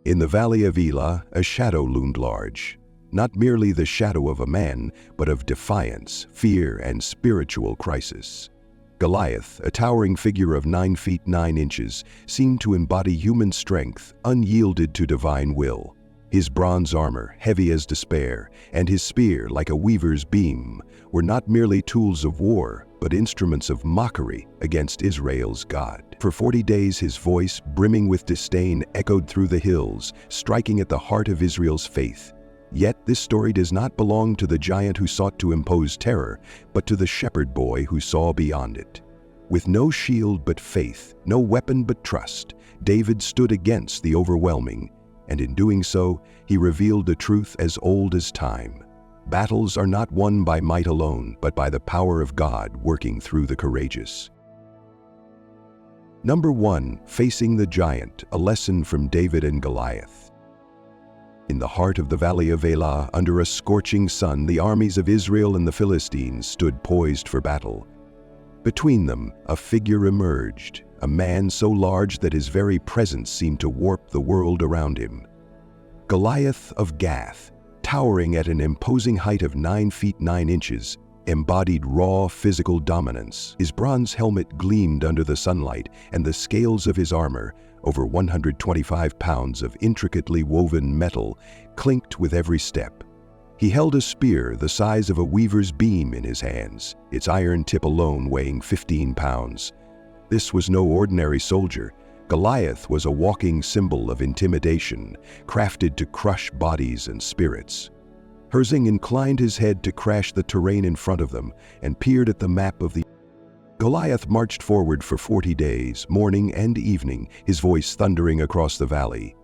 In the valley of Elah, a shadow loomed large. Not merely the shadow of a man, but of defiance, fear, and spiritual crisis. Goliath, a towering figure of 9 feet 9 inches, seemed to embody human strength, unyielded to divine will. His bronze armor, heavy as despair, and his spear, like a weaver's beam, were not merely tools of war, but instruments of mockery against Israel's God. For 40 days his voice, brimming with disdain, echoed through the hills, striking at the heart of Israel's faith. Yet this story does not belong to the giant who sought to impose terror, but to the shepherd boy who saw beyond it. With no shield but faith, no weapon but trust, David stood against the overwhelming, and in doing so, he revealed the truth as old as time. Battles are not won by might alone, but by the power of God working through the courageous. Number 1. Facing the giant, a lesson from David and Goliath. In the heart of the valley of Elah, under a scorching sun, the armies of Israel and the Philistines stood poised for battle. Between them, a figure emerged, a man so large that his very presence seemed to warp the world around him. Goliath of Gath, towering at an imposing height of 9 feet 9 inches, embodied raw physical dominance. His bronze helmet gleamed under the sunlight, and the scales of his armor, over 125 pounds of intricately woven metal, clinked with every step. He held a spear the size of a weaver's beam in his hands, its iron tip alone weighing 15 pounds. This was no ordinary soldier. Goliath was a walking symbol of intimidation, crafted to crush bodies and spirits. Herzing inclined his head to crash the terrain in front of them and peered at the map of the Goliath marched forward for 40 days, morning and evening, his voice thundering across the valley.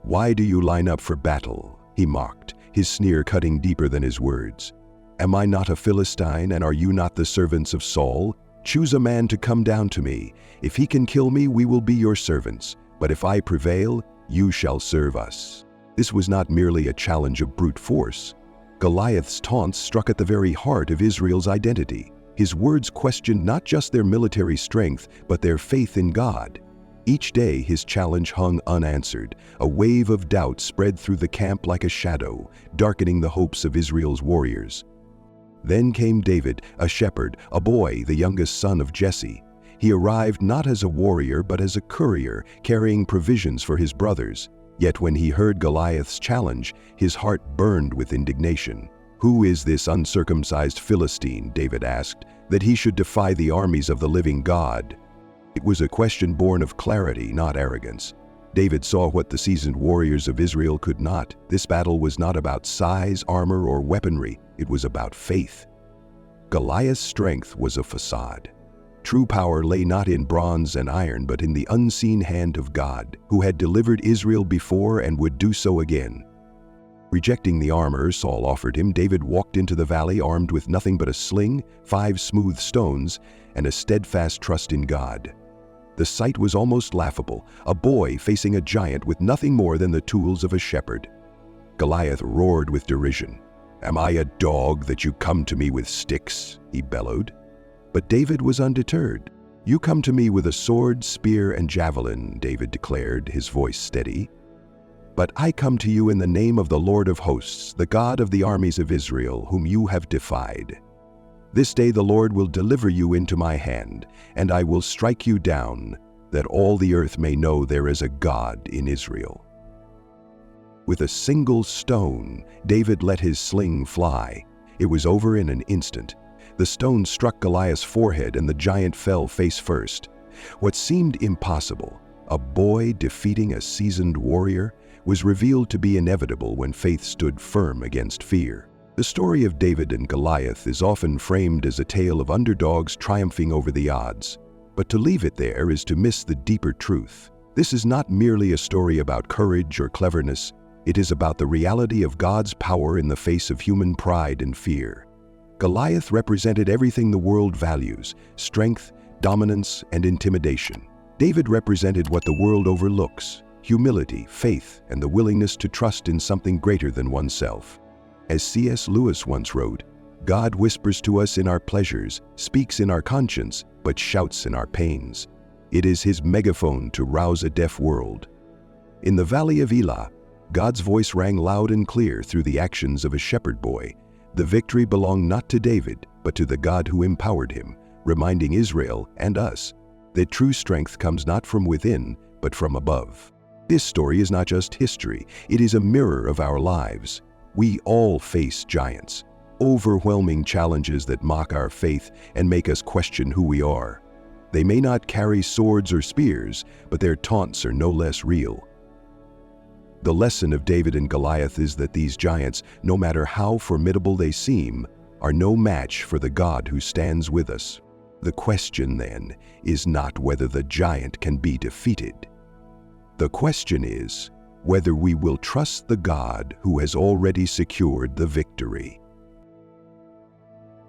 "Why do you line up for battle?" he mocked, his sneer cutting deeper than his words. "Am I not a Philistine, and are you not the servants of Saul? Choose a man to come down to me. If he can kill me, we will be your servants. But if I prevail, you shall serve us." This was not merely a challenge of brute force. Goliath's taunts struck at the very heart of Israel's identity. His words questioned not just their military strength, but their faith in God. Each day his challenge hung unanswered. A wave of doubt spread through the camp like a shadow, darkening the hopes of Israel's warriors. Then came David, a shepherd, a boy, the youngest son of Jesse. He arrived not as a warrior, but as a courier, carrying provisions for his brothers. Yet when he heard Goliath's challenge, his heart burned with indignation. "Who is this uncircumcised Philistine," David asked, "that he should defy the armies of the living God?" It was a question born of clarity, not arrogance. David saw what the seasoned warriors of Israel could not. This battle was not about size, armor, or weaponry. It was about faith. Goliath's strength was a facade. True power lay not in bronze and iron, but in the unseen hand of God, who had delivered Israel before and would do so again. Rejecting the armor Saul offered him, David walked into the valley armed with nothing but a sling, 5 smooth stones, and a steadfast trust in God. The sight was almost laughable, a boy facing a giant with nothing more than the tools of a shepherd. Goliath roared with derision. "Am I a dog that you come to me with sticks?" he bellowed. But David was undeterred. "You come to me with a sword, spear, and javelin," David declared, his voice steady. "But I come to you in the name of the Lord of hosts, the God of the armies of Israel, whom you have defied. This day the Lord will deliver you into my hand, and I will strike you down, that all the earth may know there is a God in Israel." With a single stone, David let his sling fly. It was over in an instant. The stone struck Goliath's forehead, and the giant fell face first. What seemed impossible, a boy defeating a seasoned warrior, was revealed to be inevitable when faith stood firm against fear. The story of David and Goliath is often framed as a tale of underdogs triumphing over the odds. But to leave it there is to miss the deeper truth. This is not merely a story about courage or cleverness. It is about the reality of God's power in the face of human pride and fear. Goliath represented everything the world values: strength, dominance, and intimidation. David represented what the world overlooks: humility, faith, and the willingness to trust in something greater than oneself. As C.S. Lewis once wrote, "God whispers to us in our pleasures, speaks in our conscience, but shouts in our pains. It is his megaphone to rouse a deaf world." In the valley of Elah, God's voice rang loud and clear through the actions of a shepherd boy. The victory belonged not to David, but to the God who empowered him, reminding Israel and us that true strength comes not from within, but from above. This story is not just history, it is a mirror of our lives. We all face giants, overwhelming challenges that mock our faith and make us question who we are. They may not carry swords or spears, but their taunts are no less real. The lesson of David and Goliath is that these giants, no matter how formidable they seem, are no match for the God who stands with us. The question, then, is not whether the giant can be defeated. The question is whether we will trust the God who has already secured the victory.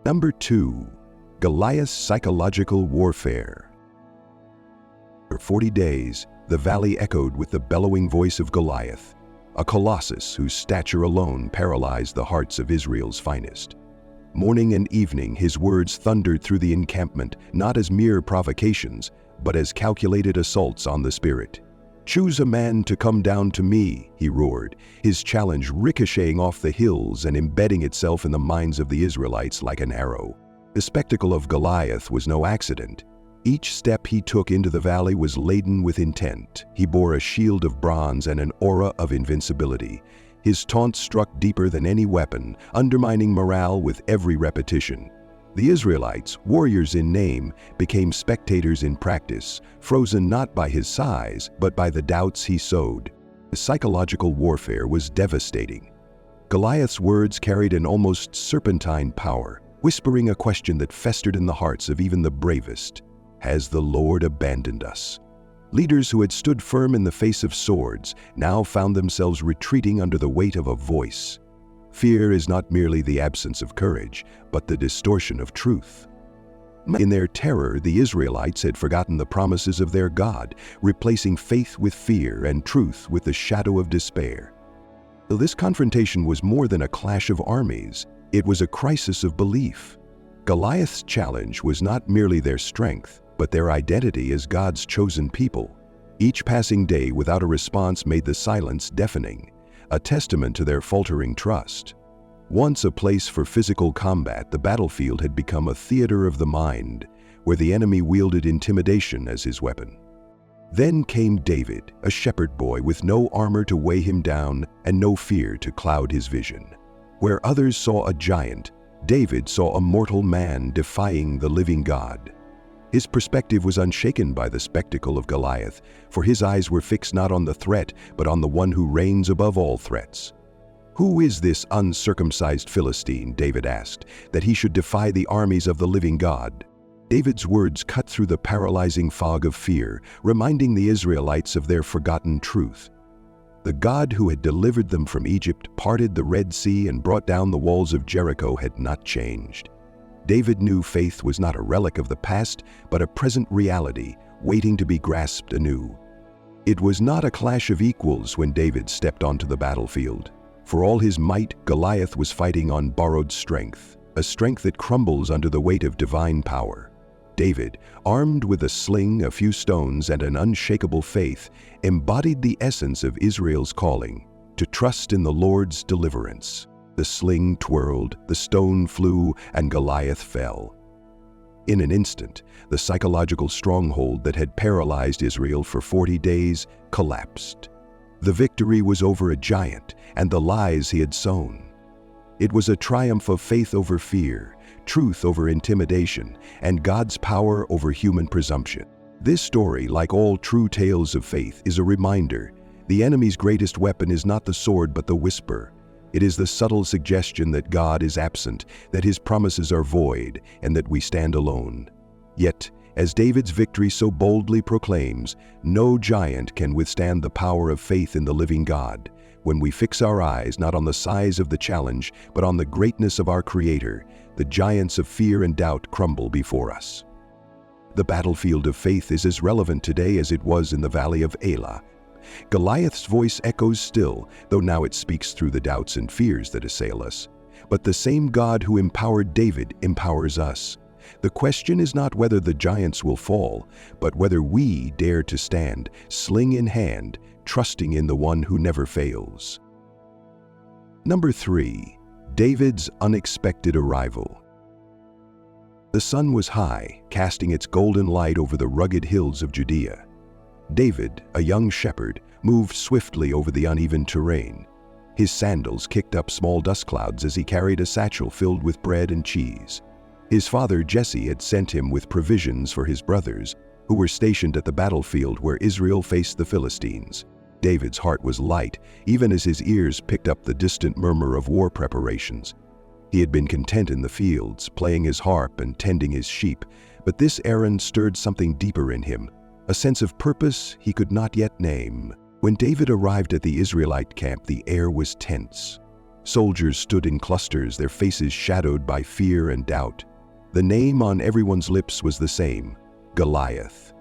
Number 2. Goliath's psychological warfare. For 40 days, the valley echoed with the bellowing voice of Goliath, a colossus whose stature alone paralyzed the hearts of Israel's finest. Morning and evening, his words thundered through the encampment, not as mere provocations, but as calculated assaults on the spirit. "Choose a man to come down to me," he roared, his challenge ricocheting off the hills and embedding itself in the minds of the Israelites like an arrow. The spectacle of Goliath was no accident. Each step he took into the valley was laden with intent. He bore a shield of bronze and an aura of invincibility. His taunts struck deeper than any weapon, undermining morale with every repetition. The Israelites, warriors in name, became spectators in practice, frozen not by his size, but by the doubts he sowed. The psychological warfare was devastating. Goliath's words carried an almost serpentine power, whispering a question that festered in the hearts of even the bravest. Has the Lord abandoned us? Leaders who had stood firm in the face of swords now found themselves retreating under the weight of a voice. Fear is not merely the absence of courage, but the distortion of truth. In their terror, the Israelites had forgotten the promises of their God, replacing faith with fear and truth with the shadow of despair. Though this confrontation was more than a clash of armies, it was a crisis of belief. Goliath's challenge was not merely their strength, but their identity as God's chosen people. Each passing day without a response made the silence deafening, a testament to their faltering trust. Once a place for physical combat, the battlefield had become a theater of the mind, where the enemy wielded intimidation as his weapon. Then came David, a shepherd boy with no armor to weigh him down and no fear to cloud his vision. Where others saw a giant, David saw a mortal man defying the living God. His perspective was unshaken by the spectacle of Goliath, for his eyes were fixed not on the threat, but on the one who reigns above all threats. "Who is this uncircumcised Philistine," David asked, "that he should defy the armies of the living God?" David's words cut through the paralyzing fog of fear, reminding the Israelites of their forgotten truth. The God who had delivered them from Egypt, parted the Red Sea, and brought down the walls of Jericho had not changed. David knew faith was not a relic of the past, but a present reality, waiting to be grasped anew. It was not a clash of equals when David stepped onto the battlefield. For all his might, Goliath was fighting on borrowed strength, a strength that crumbles under the weight of divine power. David, armed with a sling, a few stones, and an unshakable faith, embodied the essence of Israel's calling, to trust in the Lord's deliverance. The sling twirled, the stone flew, and Goliath fell. In an instant, the psychological stronghold that had paralyzed Israel for 40 days collapsed. The victory was over a giant and the lies he had sown. It was a triumph of faith over fear, truth over intimidation, and God's power over human presumption. This story, like all true tales of faith, is a reminder. The enemy's greatest weapon is not the sword but the whisper. It is the subtle suggestion that God is absent, that his promises are void, and that we stand alone. Yet, as David's victory so boldly proclaims, no giant can withstand the power of faith in the living God. When we fix our eyes not on the size of the challenge, but on the greatness of our Creator, the giants of fear and doubt crumble before us. The battlefield of faith is as relevant today as it was in the valley of Elah. Goliath's voice echoes still, though now it speaks through the doubts and fears that assail us. But the same God who empowered David empowers us. The question is not whether the giants will fall, but whether we dare to stand, sling in hand, trusting in the one who never fails. Number 3. David's unexpected arrival. The sun was high, casting its golden light over the rugged hills of Judea. David, a young shepherd, moved swiftly over the uneven terrain. His sandals kicked up small dust clouds as he carried a satchel filled with bread and cheese. His father Jesse had sent him with provisions for his brothers, who were stationed at the battlefield where Israel faced the Philistines. David's heart was light, even as his ears picked up the distant murmur of war preparations. He had been content in the fields, playing his harp and tending his sheep, but this errand stirred something deeper in him, a sense of purpose he could not yet name. When David arrived at the Israelite camp, the air was tense. Soldiers stood in clusters, their faces shadowed by fear and doubt. The name on everyone's lips was the same: Goliath.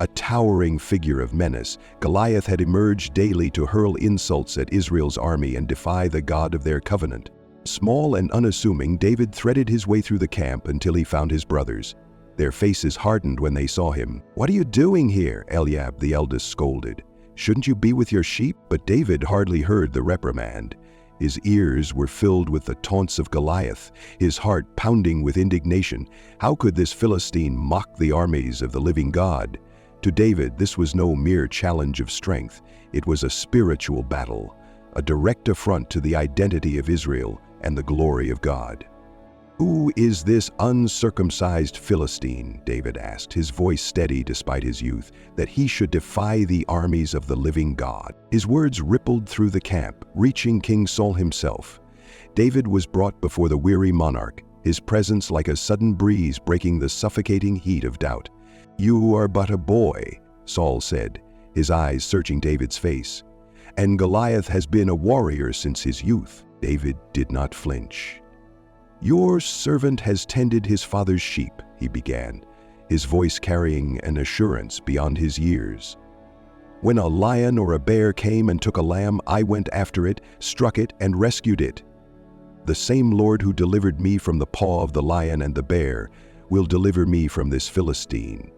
A towering figure of menace, Goliath had emerged daily to hurl insults at Israel's army and defy the God of their covenant. Small and unassuming, David threaded his way through the camp until he found his brothers. Their faces hardened when they saw him. "What are you doing here?" Eliab, the eldest, scolded. "Shouldn't you be with your sheep?" But David hardly heard the reprimand. His ears were filled with the taunts of Goliath, his heart pounding with indignation. How could this Philistine mock the armies of the living God? To David, this was no mere challenge of strength. It was a spiritual battle, a direct affront to the identity of Israel and the glory of God. "Who is this uncircumcised Philistine?" David asked, his voice steady despite his youth, "that he should defy the armies of the living God?" His words rippled through the camp, reaching King Saul himself. David was brought before the weary monarch, his presence like a sudden breeze breaking the suffocating heat of doubt. "You are but a boy," Saul said, his eyes searching David's face. "And Goliath has been a warrior since his youth." David did not flinch. "Your servant has tended his father's sheep," he began, his voice carrying an assurance beyond his years. "When a lion or a bear came and took a lamb, I went after it, struck it, and rescued it. The same Lord who delivered me from the paw of the lion and the bear will deliver me from this Philistine."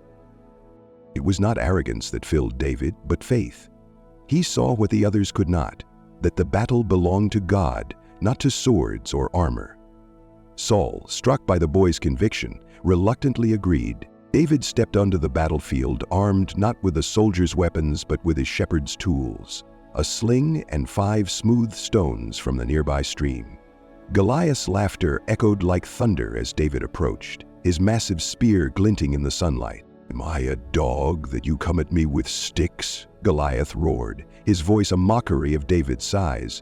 It was not arrogance that filled David, but faith. He saw what the others could not, that the battle belonged to God, not to swords or armor. Saul, struck by the boy's conviction, reluctantly agreed. David stepped onto the battlefield, armed not with a soldier's weapons but with his shepherd's tools, a sling and 5 smooth stones from the nearby stream. Goliath's laughter echoed like thunder as David approached, his massive spear glinting in the sunlight. "Am I a dog that you come at me with sticks?" Goliath roared, his voice a mockery of David's size.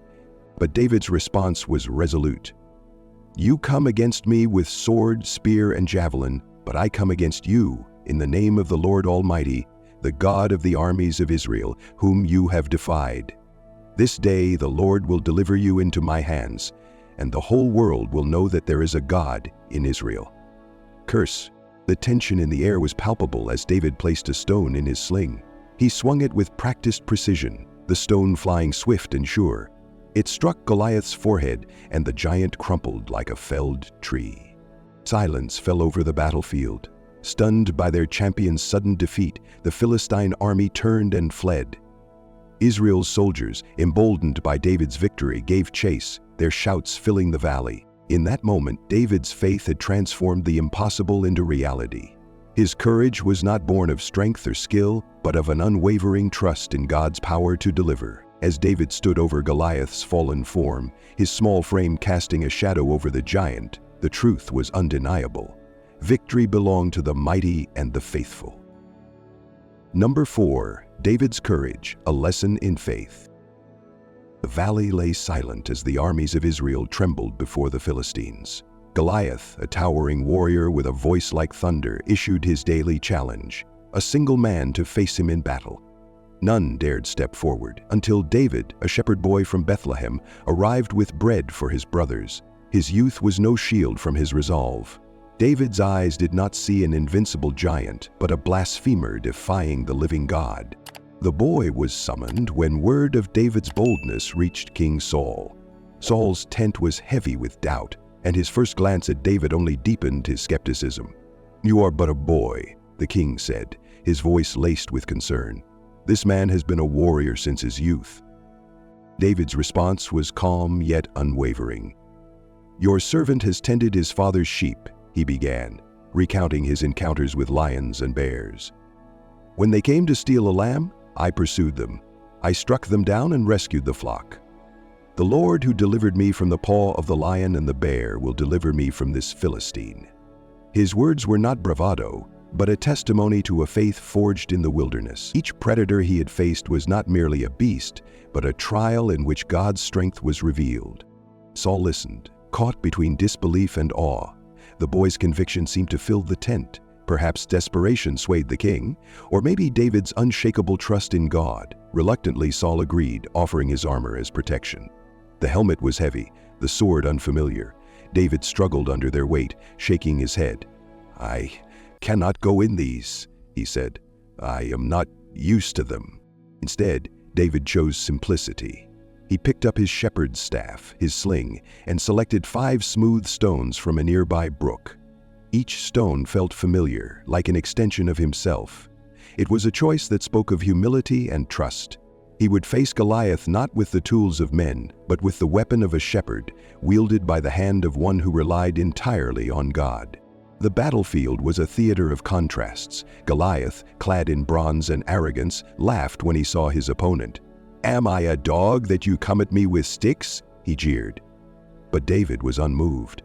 But David's response was resolute. "You come against me with sword, spear, and javelin, but I come against you in the name of the Lord Almighty, the God of the armies of Israel, whom you have defied. This day the Lord will deliver you into my hands, and the whole world will know that there is a God in Israel." Curse. The tension in the air was palpable as David placed a stone in his sling. He swung it with practiced precision, the stone flying swift and sure. It struck Goliath's forehead, and the giant crumpled like a felled tree. Silence fell over the battlefield. Stunned by their champion's sudden defeat, the Philistine army turned and fled. Israel's soldiers, emboldened by David's victory, gave chase, their shouts filling the valley. In that moment, David's faith had transformed the impossible into reality. His courage was not born of strength or skill, but of an unwavering trust in God's power to deliver. As David stood over Goliath's fallen form, his small frame casting a shadow over the giant, the truth was undeniable. Victory belonged to the mighty and the faithful. Number 4. David's courage, a lesson in faith. The valley lay silent as the armies of Israel trembled before the Philistines. Goliath, a towering warrior with a voice like thunder, issued his daily challenge, a single man to face him in battle. None dared step forward until David, a shepherd boy from Bethlehem, arrived with bread for his brothers. His youth was no shield from his resolve. David's eyes did not see an invincible giant, but a blasphemer defying the living God. The boy was summoned when word of David's boldness reached King Saul. Saul's tent was heavy with doubt. and his first glance at David only deepened his skepticism. "You are but a boy," the king said, his voice laced with concern. "This man has been a warrior since his youth." David's response was calm yet unwavering. "Your servant has tended his father's sheep," he began, recounting his encounters with lions and bears. "When they came to steal a lamb, I pursued them. I struck them down and rescued the flock. The Lord who delivered me from the paw of the lion and the bear will deliver me from this Philistine." His words were not bravado, but a testimony to a faith forged in the wilderness. Each predator he had faced was not merely a beast, but a trial in which God's strength was revealed. Saul listened, caught between disbelief and awe. The boy's conviction seemed to fill the tent. Perhaps desperation swayed the king, or maybe David's unshakable trust in God. Reluctantly, Saul agreed, offering his armor as protection. The helmet was heavy, the sword unfamiliar. David struggled under their weight, shaking his head. "I cannot go in these," he said. "I am not used to them." Instead, David chose simplicity. He picked up his shepherd's staff, his sling, and selected 5 smooth stones from a nearby brook. Each stone felt familiar, like an extension of himself. It was a choice that spoke of humility and trust. He would face Goliath not with the tools of men, but with the weapon of a shepherd, wielded by the hand of one who relied entirely on God. The battlefield was a theater of contrasts. Goliath, clad in bronze and arrogance, laughed when he saw his opponent. "Am I a dog that you come at me with sticks?" he jeered. But David was unmoved.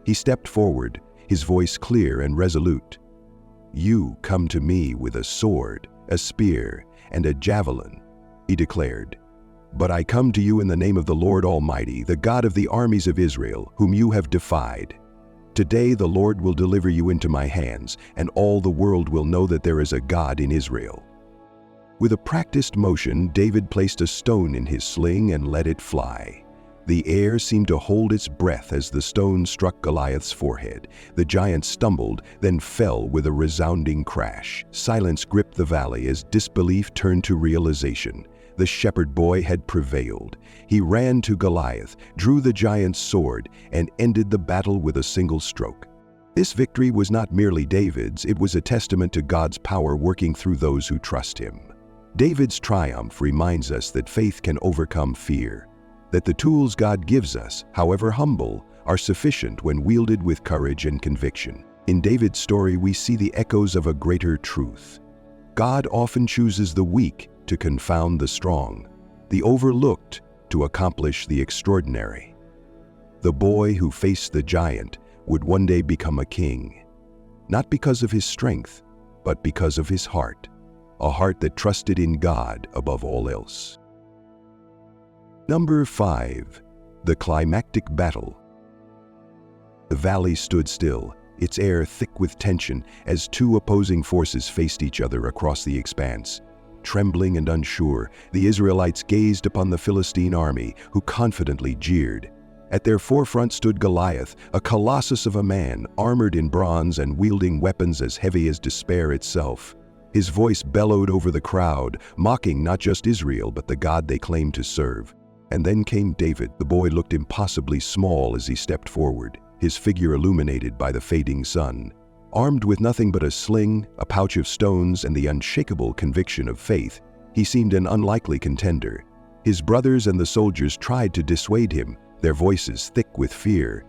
He stepped forward, his voice clear and resolute. "You come to me with a sword, a spear, and a javelin," he declared. "But I come to you in the name of the Lord Almighty, the God of the armies of Israel, whom you have defied. Today the Lord will deliver you into my hands, and all the world will know that there is a God in Israel." With a practiced motion, David placed a stone in his sling and let it fly. The air seemed to hold its breath as the stone struck Goliath's forehead. The giant stumbled, then fell with a resounding crash. Silence gripped the valley as disbelief turned to realization. The shepherd boy had prevailed. He ran to Goliath, drew the giant's sword, and ended the battle with a single stroke. This victory was not merely David's, it was a testament to God's power working through those who trust him. David's triumph reminds us that faith can overcome fear, that the tools God gives us, however humble, are sufficient when wielded with courage and conviction. In David's story, we see the echoes of a greater truth. God often chooses the weak to confound the strong, the overlooked to accomplish the extraordinary. The boy who faced the giant would one day become a king, not because of his strength, but because of his heart, a heart that trusted in God above all else. Number 5. The climactic battle. The valley stood still, its air thick with tension as 2 opposing forces faced each other across the expanse. Trembling and unsure, the Israelites gazed upon the Philistine army, who confidently jeered. At their forefront stood Goliath, a colossus of a man, armored in bronze and wielding weapons as heavy as despair itself. His voice bellowed over the crowd, mocking not just Israel but the God they claimed to serve. And then came David. The boy looked impossibly small as he stepped forward, his figure illuminated by the fading sun. Armed with nothing but a sling, a pouch of stones, and the unshakable conviction of faith, he seemed an unlikely contender. His brothers and the soldiers tried to dissuade him, their voices thick with fear.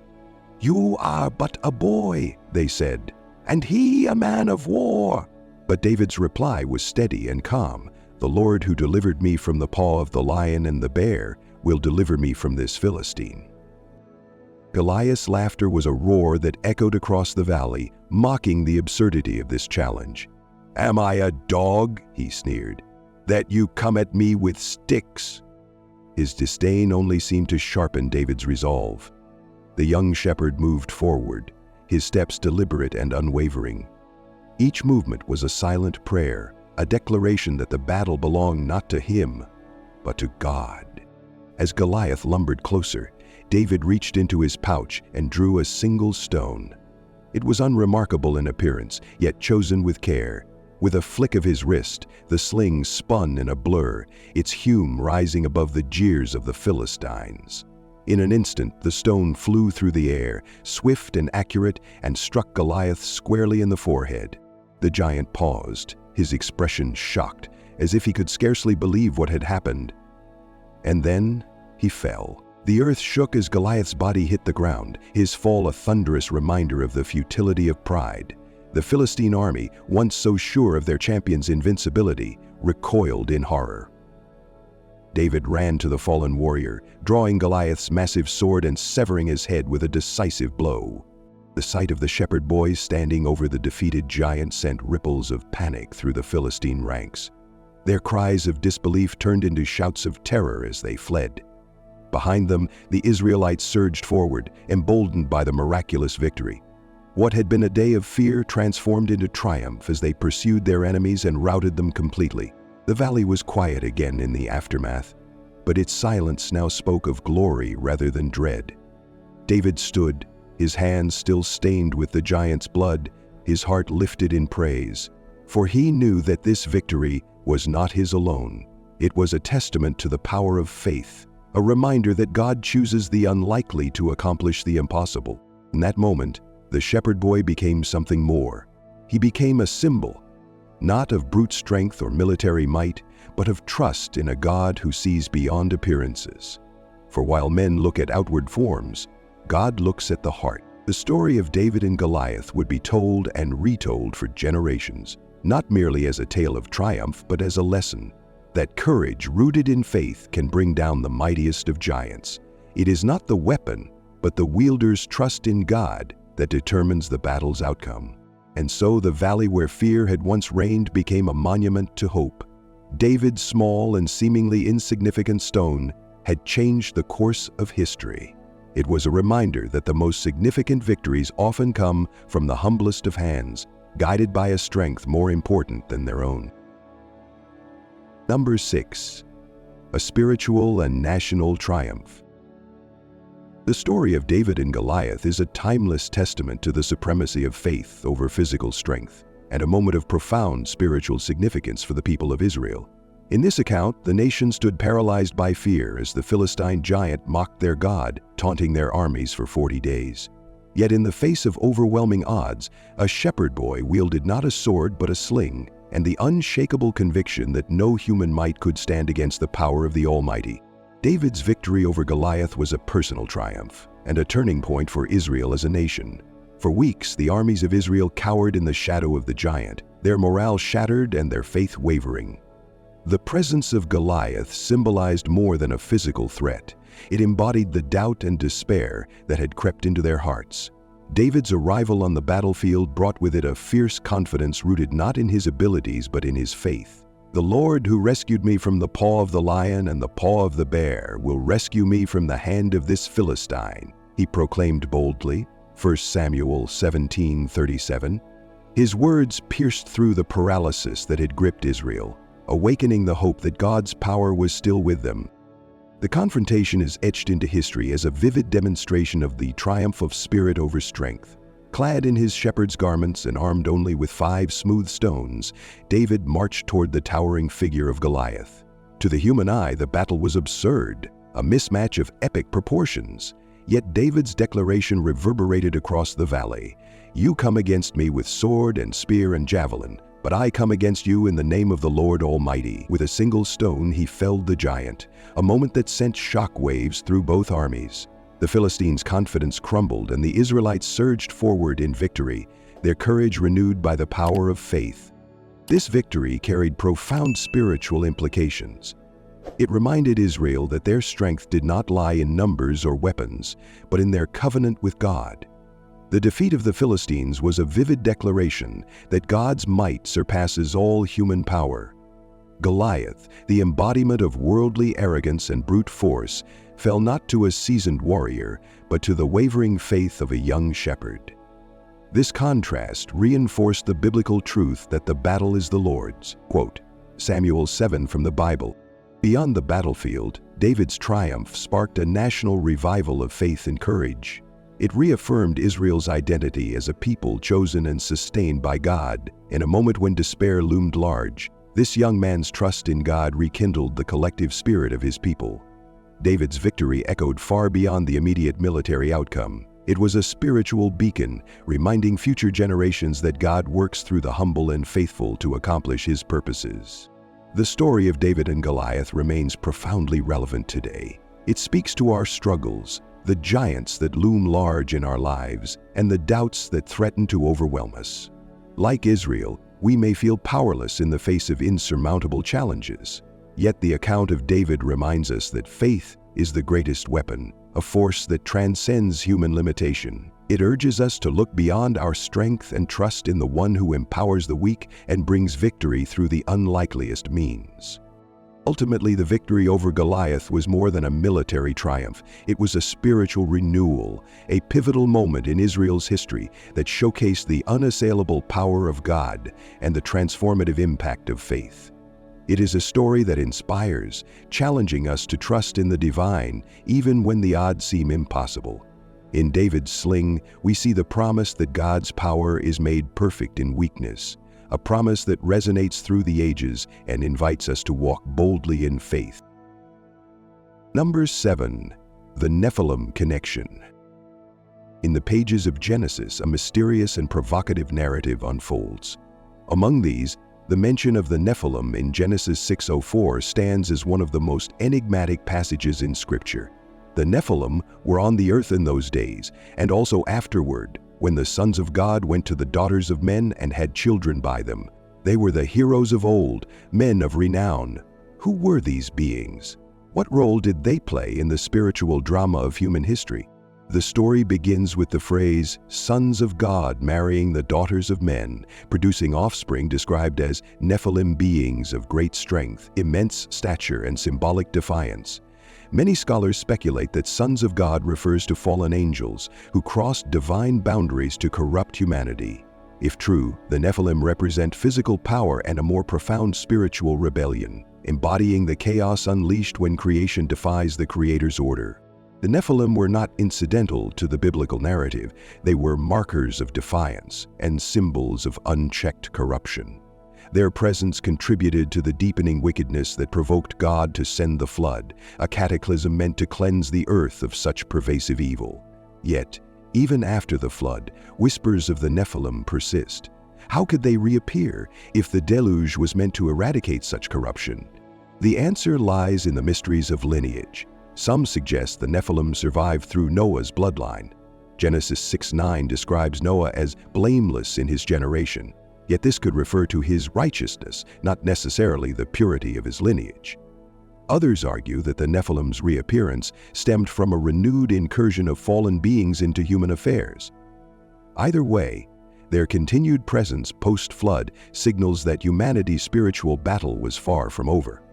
"You are but a boy," they said, "and he a man of war." But David's reply was steady and calm. "The Lord who delivered me from the paw of the lion and the bear will deliver me from this Philistine." Goliath's laughter was a roar that echoed across the valley, mocking the absurdity of this challenge. "Am I a dog," he sneered, "that you come at me with sticks?" His disdain only seemed to sharpen David's resolve. The young shepherd moved forward, his steps deliberate and unwavering. Each movement was a silent prayer, a declaration that the battle belonged not to him, but to God. As Goliath lumbered closer, David reached into his pouch and drew a single stone. It was unremarkable in appearance, yet chosen with care. With a flick of his wrist, the sling spun in a blur, its hume rising above the jeers of the Philistines. In an instant, the stone flew through the air, swift and accurate, and struck Goliath squarely in the forehead. The giant paused, his expression shocked, as if he could scarcely believe what had happened. And then he fell. The earth shook as Goliath's body hit the ground, his fall a thunderous reminder of the futility of pride. The Philistine army, once so sure of their champion's invincibility, recoiled in horror. David ran to the fallen warrior, drawing Goliath's massive sword and severing his head with a decisive blow. The sight of the shepherd boys standing over the defeated giant sent ripples of panic through the Philistine ranks. Their cries of disbelief turned into shouts of terror as they fled. Behind them, the Israelites surged forward, emboldened by the miraculous victory. What had been a day of fear transformed into triumph as they pursued their enemies and routed them completely. The valley was quiet again in the aftermath, but its silence now spoke of glory rather than dread. David stood, his hands still stained with the giant's blood, his heart lifted in praise, for he knew that this victory was not his alone. It was a testament to the power of faith, a reminder that God chooses the unlikely to accomplish the impossible. In that moment, the shepherd boy became something more. He became a symbol, not of brute strength or military might, but of trust in a God who sees beyond appearances. For while men look at outward forms, God looks at the heart. The story of David and Goliath would be told and retold for generations, not merely as a tale of triumph, but as a lesson that courage rooted in faith can bring down the mightiest of giants. It is not the weapon, but the wielder's trust in God that determines the battle's outcome. And so the valley where fear had once reigned became a monument to hope. David's small and seemingly insignificant stone had changed the course of history. It was a reminder that the most significant victories often come from the humblest of hands, guided by a strength more important than their own. Number 6. A spiritual and national triumph. The story of David and Goliath is a timeless testament to the supremacy of faith over physical strength, and a moment of profound spiritual significance for the people of Israel. In this account, the nation stood paralyzed by fear as the Philistine giant mocked their God, taunting their armies for 40 days. Yet in the face of overwhelming odds, a shepherd boy wielded not a sword but a sling, and the unshakable conviction that no human might could stand against the power of the Almighty. David's victory over Goliath was a personal triumph and a turning point for Israel as a nation. For weeks, the armies of Israel cowered in the shadow of the giant, their morale shattered and their faith wavering. The presence of Goliath symbolized more than a physical threat. It embodied the doubt and despair that had crept into their hearts. David's arrival on the battlefield brought with it a fierce confidence rooted not in his abilities but in his faith. "The Lord who rescued me from the paw of the lion and the paw of the bear will rescue me from the hand of this Philistine," he proclaimed boldly, 1 Samuel 17:37. His words pierced through the paralysis that had gripped Israel, awakening the hope that God's power was still with them. The confrontation is etched into history as a vivid demonstration of the triumph of spirit over strength. Clad in his shepherd's garments and armed only with 5 smooth stones, David marched toward the towering figure of Goliath. To the human eye, the battle was absurd, a mismatch of epic proportions. Yet David's declaration reverberated across the valley. "You come against me with sword and spear and javelin, but I come against you in the name of the Lord Almighty." With a single stone, he felled the giant, a moment that sent shock waves through both armies. The Philistines' confidence crumbled and the Israelites surged forward in victory, their courage renewed by the power of faith. This victory carried profound spiritual implications. It reminded Israel that their strength did not lie in numbers or weapons, but in their covenant with God. The defeat of the Philistines was a vivid declaration that God's might surpasses all human power. Goliath, the embodiment of worldly arrogance and brute force, fell not to a seasoned warrior, but to the wavering faith of a young shepherd. This contrast reinforced the biblical truth that the battle is the Lord's. Quote, Samuel 7 from the Bible. Beyond the battlefield, David's triumph sparked a national revival of faith and courage. It reaffirmed Israel's identity as a people chosen and sustained by God. In a moment when despair loomed large, this young man's trust in God rekindled the collective spirit of his people. David's victory echoed far beyond the immediate military outcome. It was a spiritual beacon, reminding future generations that God works through the humble and faithful to accomplish His purposes. The story of David and Goliath remains profoundly relevant today. It speaks to our struggles, the giants that loom large in our lives, and the doubts that threaten to overwhelm us. Like Israel, we may feel powerless in the face of insurmountable challenges. Yet the account of David reminds us that faith is the greatest weapon, a force that transcends human limitation. It urges us to look beyond our strength and trust in the one who empowers the weak and brings victory through the unlikeliest means. Ultimately, the victory over Goliath was more than a military triumph. It was a spiritual renewal, a pivotal moment in Israel's history that showcased the unassailable power of God and the transformative impact of faith. It is a story that inspires, challenging us to trust in the divine, even when the odds seem impossible. In David's sling, we see the promise that God's power is made perfect in weakness, a promise that resonates through the ages and invites us to walk boldly in faith. Number 7. The Nephilim Connection. In the pages of Genesis, a mysterious and provocative narrative unfolds. Among these, the mention of the Nephilim in Genesis 6:04 stands as one of the most enigmatic passages in Scripture. The Nephilim were on the earth in those days, and also afterward, when the sons of God went to the daughters of men and had children by them. They were the heroes of old, men of renown. Who were these beings? What role did they play in the spiritual drama of human history? The story begins with the phrase, "sons of God marrying the daughters of men," producing offspring described as Nephilim beings of great strength, immense stature, and symbolic defiance. Many scholars speculate that sons of God refers to fallen angels who crossed divine boundaries to corrupt humanity. If true, the Nephilim represent physical power and a more profound spiritual rebellion, embodying the chaos unleashed when creation defies the Creator's order. The Nephilim were not incidental to the biblical narrative. They were markers of defiance and symbols of unchecked corruption. Their presence contributed to the deepening wickedness that provoked God to send the flood, a cataclysm meant to cleanse the earth of such pervasive evil. Yet, even after the flood, whispers of the Nephilim persist. How could they reappear if the deluge was meant to eradicate such corruption? The answer lies in the mysteries of lineage. Some suggest the Nephilim survived through Noah's bloodline. Genesis 6:9 describes Noah as blameless in his generation, yet this could refer to his righteousness, not necessarily the purity of his lineage. Others argue that the Nephilim's reappearance stemmed from a renewed incursion of fallen beings into human affairs. Either way, their continued presence post-flood signals that humanity's spiritual battle was far from over.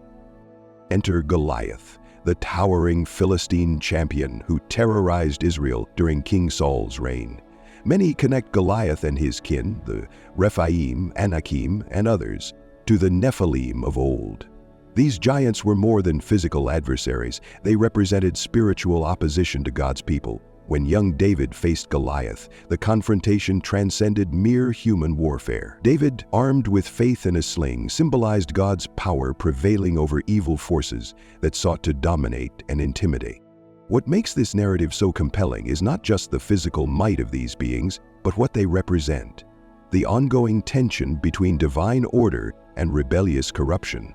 Enter Goliath, the towering Philistine champion who terrorized Israel during King Saul's reign. Many connect Goliath and his kin, the Rephaim, Anakim, and others, to the Nephilim of old. These giants were more than physical adversaries. They represented spiritual opposition to God's people. When young David faced Goliath, the confrontation transcended mere human warfare. David, armed with faith and a sling, symbolized God's power prevailing over evil forces that sought to dominate and intimidate. What makes this narrative so compelling is not just the physical might of these beings, but what they represent: the ongoing tension between divine order and rebellious corruption.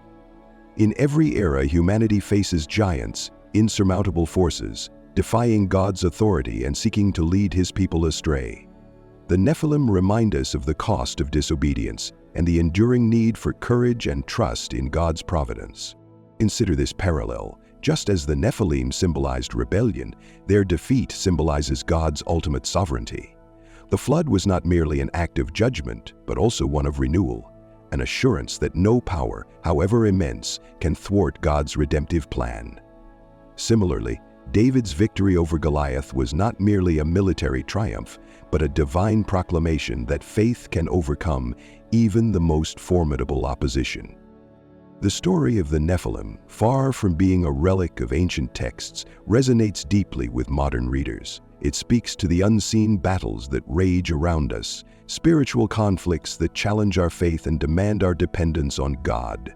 In every era, humanity faces giants, insurmountable forces, defying God's authority and seeking to lead His people astray. The Nephilim remind us of the cost of disobedience and the enduring need for courage and trust in God's providence. Consider this parallel. Just as the Nephilim symbolized rebellion, their defeat symbolizes God's ultimate sovereignty. The flood was not merely an act of judgment, but also one of renewal, an assurance that no power, however immense, can thwart God's redemptive plan. Similarly, David's victory over Goliath was not merely a military triumph, but a divine proclamation that faith can overcome even the most formidable opposition. The story of the Nephilim, far from being a relic of ancient texts, resonates deeply with modern readers. It speaks to the unseen battles that rage around us, spiritual conflicts that challenge our faith and demand our dependence on God.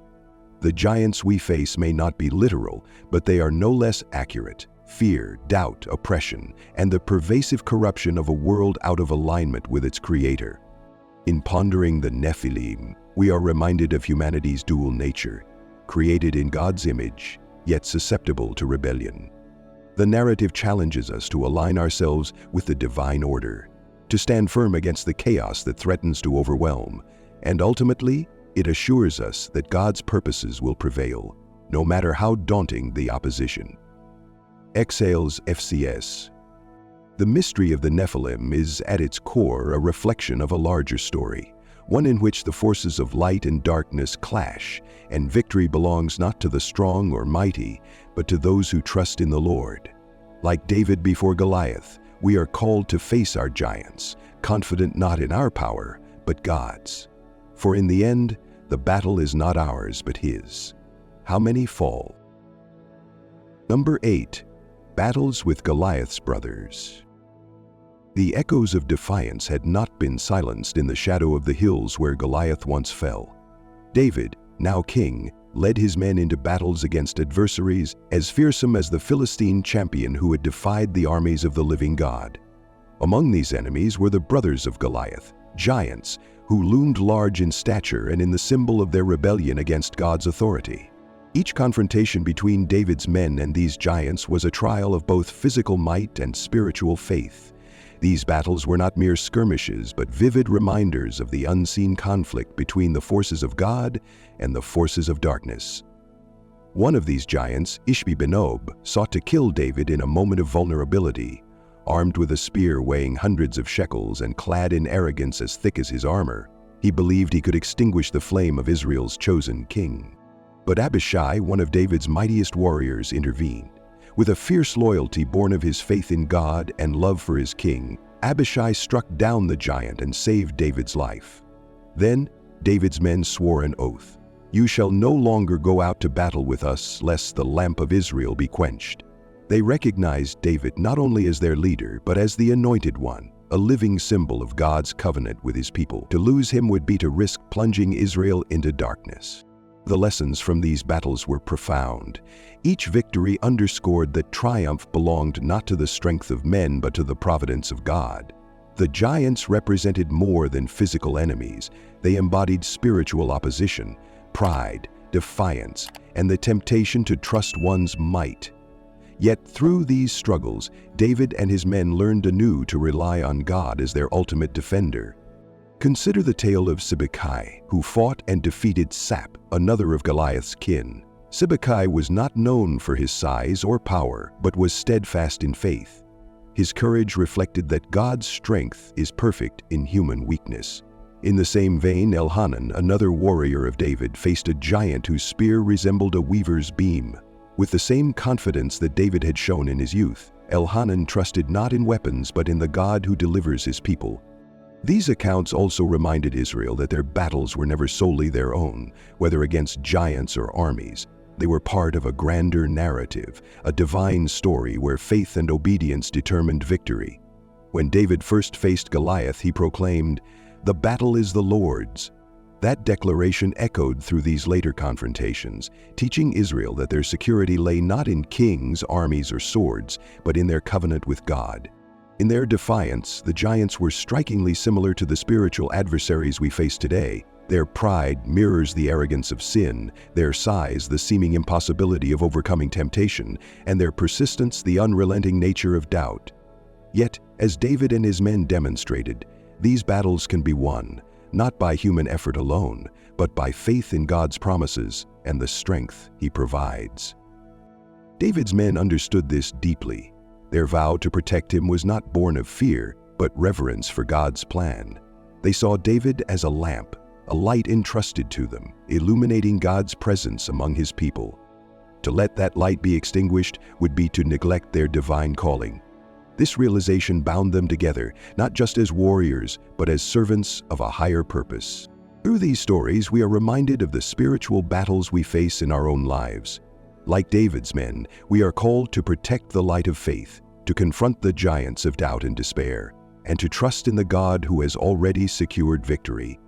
The giants we face may not be literal, but they are no less accurate. Fear, doubt, oppression, and the pervasive corruption of a world out of alignment with its creator. In pondering the Nephilim, we are reminded of humanity's dual nature, created in God's image, yet susceptible to rebellion. The narrative challenges us to align ourselves with the divine order, to stand firm against the chaos that threatens to overwhelm, and ultimately, it assures us that God's purposes will prevail, no matter how daunting the opposition. Exhales FCS. The mystery of the Nephilim is, at its core, a reflection of a larger story, one in which the forces of light and darkness clash, and victory belongs not to the strong or mighty, but to those who trust in the Lord. Like David before Goliath, we are called to face our giants, confident not in our power, but God's. For in the end, the battle is not ours, but His. How many fall? Number 8. Battles with Goliath's brothers. The echoes of defiance had not been silenced in the shadow of the hills where Goliath once fell. David, now king, led his men into battles against adversaries as fearsome as the Philistine champion who had defied the armies of the living God. Among these enemies were the brothers of Goliath, giants, who loomed large in stature and in the symbol of their rebellion against God's authority. Each confrontation between David's men and these giants was a trial of both physical might and spiritual faith. These battles were not mere skirmishes, but vivid reminders of the unseen conflict between the forces of God and the forces of darkness. One of these giants, Ishbi-Benob, sought to kill David in a moment of vulnerability. Armed with a spear weighing hundreds of shekels and clad in arrogance as thick as his armor, he believed he could extinguish the flame of Israel's chosen king. But Abishai, one of David's mightiest warriors, intervened. With a fierce loyalty born of his faith in God and love for his king, Abishai struck down the giant and saved David's life. Then David's men swore an oath, "You shall no longer go out to battle with us, lest the lamp of Israel be quenched." They recognized David not only as their leader, but as the Anointed One, a living symbol of God's covenant with His people. To lose him would be to risk plunging Israel into darkness. The lessons from these battles were profound. Each victory underscored that triumph belonged not to the strength of men, but to the providence of God. The giants represented more than physical enemies. They embodied spiritual opposition, pride, defiance, and the temptation to trust one's might. Yet through these struggles, David and his men learned anew to rely on God as their ultimate defender. Consider the tale of Sibbecai, who fought and defeated Sap, another of Goliath's kin. Sibbecai was not known for his size or power, but was steadfast in faith. His courage reflected that God's strength is perfect in human weakness. In the same vein, Elhanan, another warrior of David, faced a giant whose spear resembled a weaver's beam. With the same confidence that David had shown in his youth, Elhanan trusted not in weapons but in the God who delivers His people. These accounts also reminded Israel that their battles were never solely their own, whether against giants or armies. They were part of a grander narrative, a divine story where faith and obedience determined victory. When David first faced Goliath, he proclaimed, "The battle is the Lord's." That declaration echoed through these later confrontations, teaching Israel that their security lay not in kings, armies, or swords, but in their covenant with God. In their defiance, the giants were strikingly similar to the spiritual adversaries we face today. Their pride mirrors the arrogance of sin, their size the seeming impossibility of overcoming temptation, and their persistence the unrelenting nature of doubt. Yet, as David and his men demonstrated, these battles can be won, not by human effort alone, but by faith in God's promises and the strength He provides. David's men understood this deeply. Their vow to protect him was not born of fear, but reverence for God's plan. They saw David as a lamp, a light entrusted to them, illuminating God's presence among His people. To let that light be extinguished would be to neglect their divine calling. This realization bound them together, not just as warriors, but as servants of a higher purpose. Through these stories, we are reminded of the spiritual battles we face in our own lives. Like David's men, we are called to protect the light of faith, to confront the giants of doubt and despair, and to trust in the God who has already secured victory.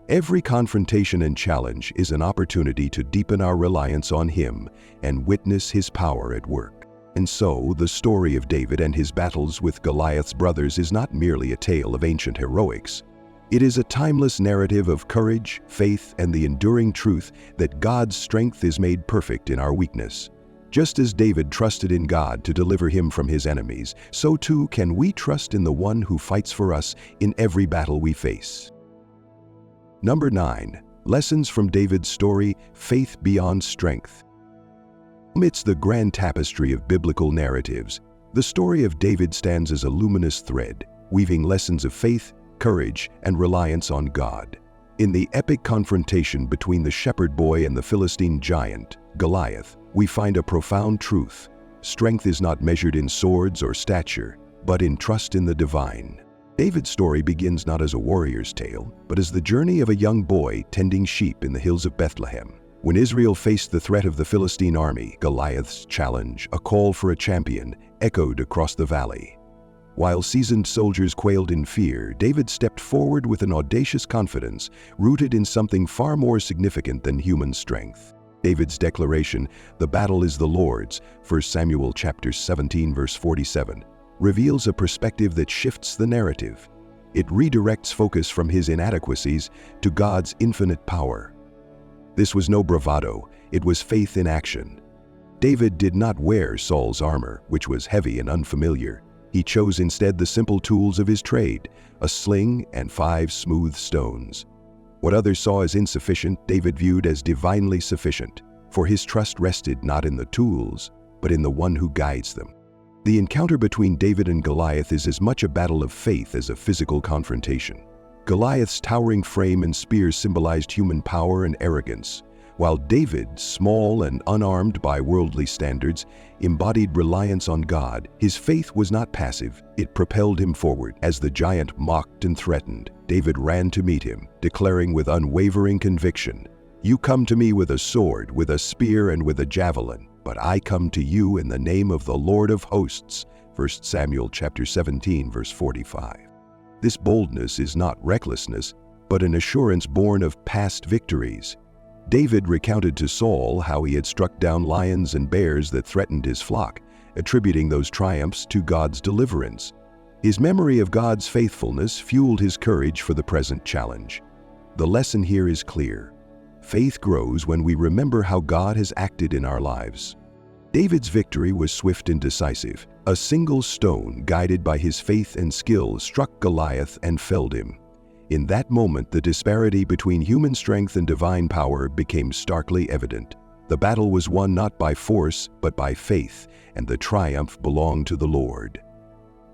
Every confrontation and challenge is an opportunity to deepen our reliance on Him and witness His power at work. And so, the story of David and his battles with Goliath's brothers is not merely a tale of ancient heroics. It is a timeless narrative of courage, faith, and the enduring truth that God's strength is made perfect in our weakness. Just as David trusted in God to deliver him from his enemies, so too can we trust in the One who fights for us in every battle we face. Number 9. Lessons from David's story, Faith Beyond Strength. Amidst the grand tapestry of biblical narratives, the story of David stands as a luminous thread, weaving lessons of faith, courage, and reliance on God. In the epic confrontation between the shepherd boy and the Philistine giant, Goliath, we find a profound truth. Strength is not measured in swords or stature, but in trust in the divine. David's story begins not as a warrior's tale, but as the journey of a young boy tending sheep in the hills of Bethlehem. When Israel faced the threat of the Philistine army, Goliath's challenge, a call for a champion, echoed across the valley. While seasoned soldiers quailed in fear, David stepped forward with an audacious confidence rooted in something far more significant than human strength. David's declaration, "The battle is the Lord's," 1 Samuel chapter 17 verse 47, reveals a perspective that shifts the narrative. It redirects focus from his inadequacies to God's infinite power. This was no bravado, it was faith in action. David did not wear Saul's armor, which was heavy and unfamiliar. He chose instead the simple tools of his trade, a sling and 5 smooth stones. What others saw as insufficient, David viewed as divinely sufficient, for his trust rested not in the tools, but in the one who guides them. The encounter between David and Goliath is as much a battle of faith as a physical confrontation. Goliath's towering frame and spear symbolized human power and arrogance, while David, small and unarmed by worldly standards, embodied reliance on God. His faith was not passive, it propelled him forward. As the giant mocked and threatened, David ran to meet him, declaring with unwavering conviction, "You come to me with a sword, with a spear, and with a javelin, but I come to you in the name of the Lord of hosts." 1 Samuel chapter 17 verse 45. This boldness is not recklessness, but an assurance born of past victories. David recounted to Saul how he had struck down lions and bears that threatened his flock, attributing those triumphs to God's deliverance. His memory of God's faithfulness fueled his courage for the present challenge. The lesson here is clear. Faith grows when we remember how God has acted in our lives. David's victory was swift and decisive. A single stone, guided by his faith and skill, struck Goliath and felled him. In that moment, the disparity between human strength and divine power became starkly evident. The battle was won not by force, but by faith, and the triumph belonged to the Lord.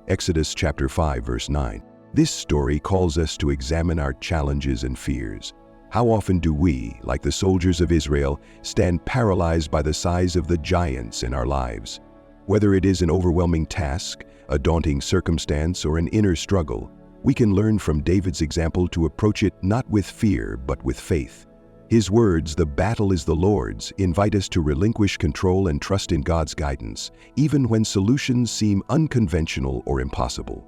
Exodus chapter 5 verse 9. This story calls us to examine our challenges and fears. How often do we, like the soldiers of Israel, stand paralyzed by the size of the giants in our lives? Whether it is an overwhelming task, a daunting circumstance, or an inner struggle, we can learn from David's example to approach it not with fear, but with faith. His words, "The battle is the Lord's," invite us to relinquish control and trust in God's guidance, even when solutions seem unconventional or impossible.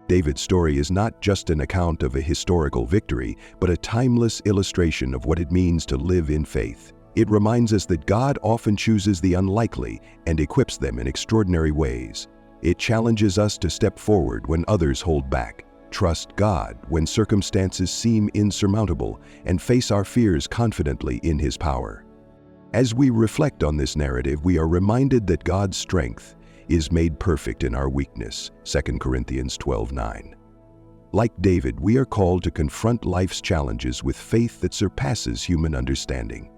David's story is not just an account of a historical victory, but a timeless illustration of what it means to live in faith. It reminds us that God often chooses the unlikely and equips them in extraordinary ways. It challenges us to step forward when others hold back, trust God when circumstances seem insurmountable, and face our fears confidently in His power. As we reflect on this narrative, we are reminded that God's strength is made perfect in our weakness, 2 Corinthians 12:9. Like David, we are called to confront life's challenges with faith that surpasses human understanding.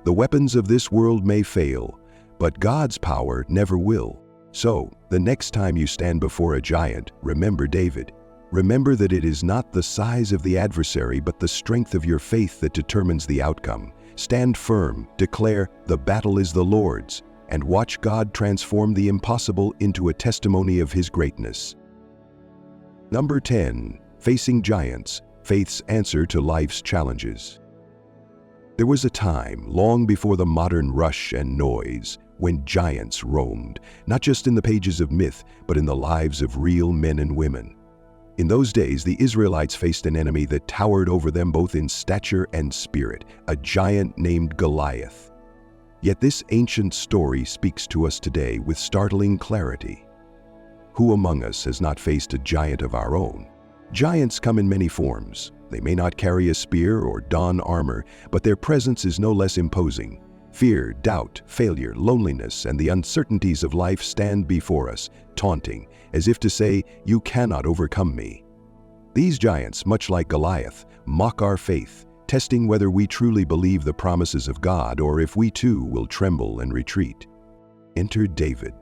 The weapons of this world may fail, but God's power never will. So, the next time you stand before a giant, remember David. Remember that it is not the size of the adversary, but the strength of your faith that determines the outcome. Stand firm, declare, "The battle is the Lord's," and watch God transform the impossible into a testimony of His greatness. Number 10. Facing giants, faith's answer to life's challenges. There was a time, long before the modern rush and noise, when giants roamed, not just in the pages of myth, but in the lives of real men and women. In those days, the Israelites faced an enemy that towered over them both in stature and spirit, a giant named Goliath. Yet this ancient story speaks to us today with startling clarity. Who among us has not faced a giant of our own? Giants come in many forms. They may not carry a spear or don armor, but their presence is no less imposing. Fear, doubt, failure, loneliness, and the uncertainties of life stand before us, taunting, as if to say, "You cannot overcome me." These giants, much like Goliath, mock our faith, testing whether we truly believe the promises of God or if we too will tremble and retreat. Enter David,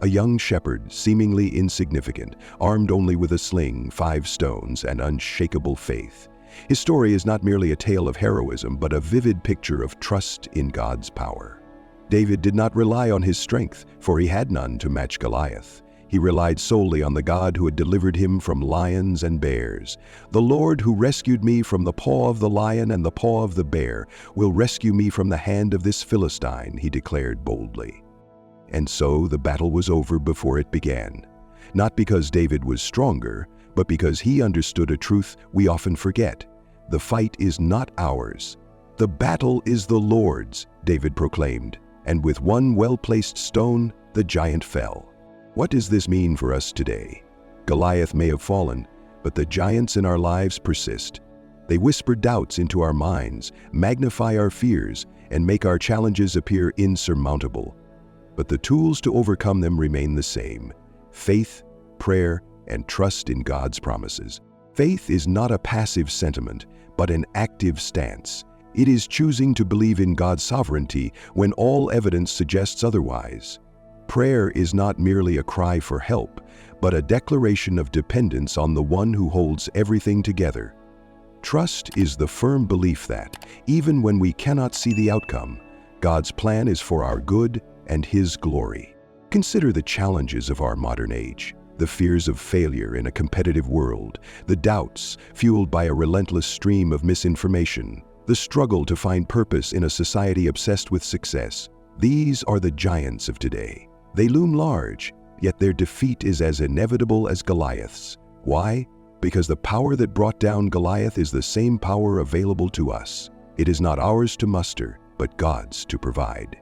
a young shepherd, seemingly insignificant, armed only with a sling, 5 stones, and unshakable faith. His story is not merely a tale of heroism, but a vivid picture of trust in God's power. David did not rely on his strength, for he had none to match Goliath. He relied solely on the God who had delivered him from lions and bears. "The Lord who rescued me from the paw of the lion and the paw of the bear will rescue me from the hand of this Philistine," he declared boldly. And so the battle was over before it began. Not because David was stronger, but because he understood a truth we often forget. The fight is not ours. "The battle is the Lord's," David proclaimed, and with one well-placed stone, the giant fell. What does this mean for us today? Goliath may have fallen, but the giants in our lives persist. They whisper doubts into our minds, magnify our fears, and make our challenges appear insurmountable. But the tools to overcome them remain the same: faith, prayer, and trust in God's promises. Faith is not a passive sentiment, but an active stance. It is choosing to believe in God's sovereignty when all evidence suggests otherwise. Prayer is not merely a cry for help, but a declaration of dependence on the one who holds everything together. Trust is the firm belief that, even when we cannot see the outcome, God's plan is for our good and His glory. Consider the challenges of our modern age: the fears of failure in a competitive world, the doubts fueled by a relentless stream of misinformation, the struggle to find purpose in a society obsessed with success. These are the giants of today. They loom large, yet their defeat is as inevitable as Goliath's. Why? Because the power that brought down Goliath is the same power available to us. It is not ours to muster, but God's to provide.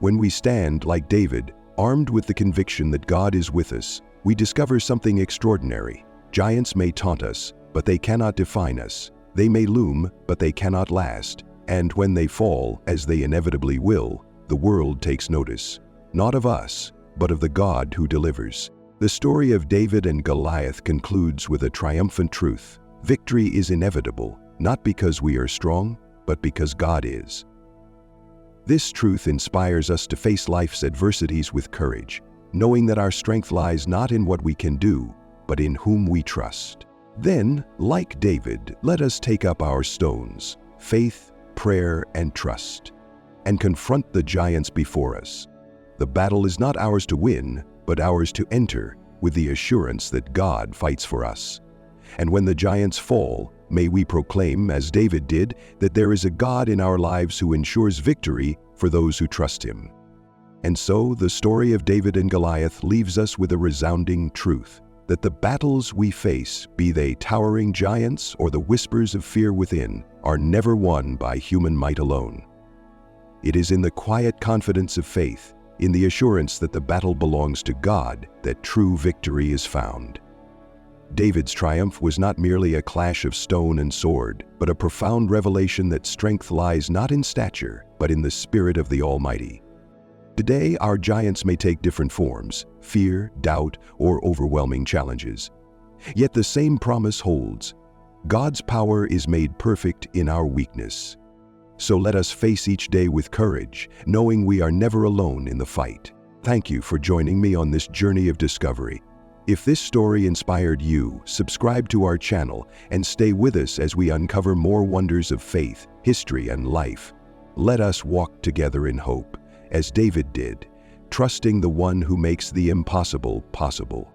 When we stand, like David, armed with the conviction that God is with us, we discover something extraordinary. Giants may taunt us, but they cannot define us. They may loom, but they cannot last. And when they fall, as they inevitably will, the world takes notice, not of us, but of the God who delivers. The story of David and Goliath concludes with a triumphant truth: victory is inevitable, not because we are strong, but because God is. This truth inspires us to face life's adversities with courage, knowing that our strength lies not in what we can do, but in whom we trust. Then, like David, let us take up our stones, faith, prayer, and trust, and confront the giants before us. The battle is not ours to win, but ours to enter, with the assurance that God fights for us. And when the giants fall, may we proclaim, as David did, that there is a God in our lives who ensures victory for those who trust Him. And so the story of David and Goliath leaves us with a resounding truth: that the battles we face, be they towering giants or the whispers of fear within, are never won by human might alone. It is in the quiet confidence of faith, in the assurance that the battle belongs to God, that true victory is found. David's triumph was not merely a clash of stone and sword, but a profound revelation that strength lies not in stature, but in the Spirit of the Almighty. Today, our giants may take different forms: fear, doubt, or overwhelming challenges. Yet the same promise holds: God's power is made perfect in our weakness. So let us face each day with courage, knowing we are never alone in the fight. Thank you for joining me on this journey of discovery. If this story inspired you, subscribe to our channel and stay with us as we uncover more wonders of faith, history, and life. Let us walk together in hope, as David did, trusting the one who makes the impossible possible.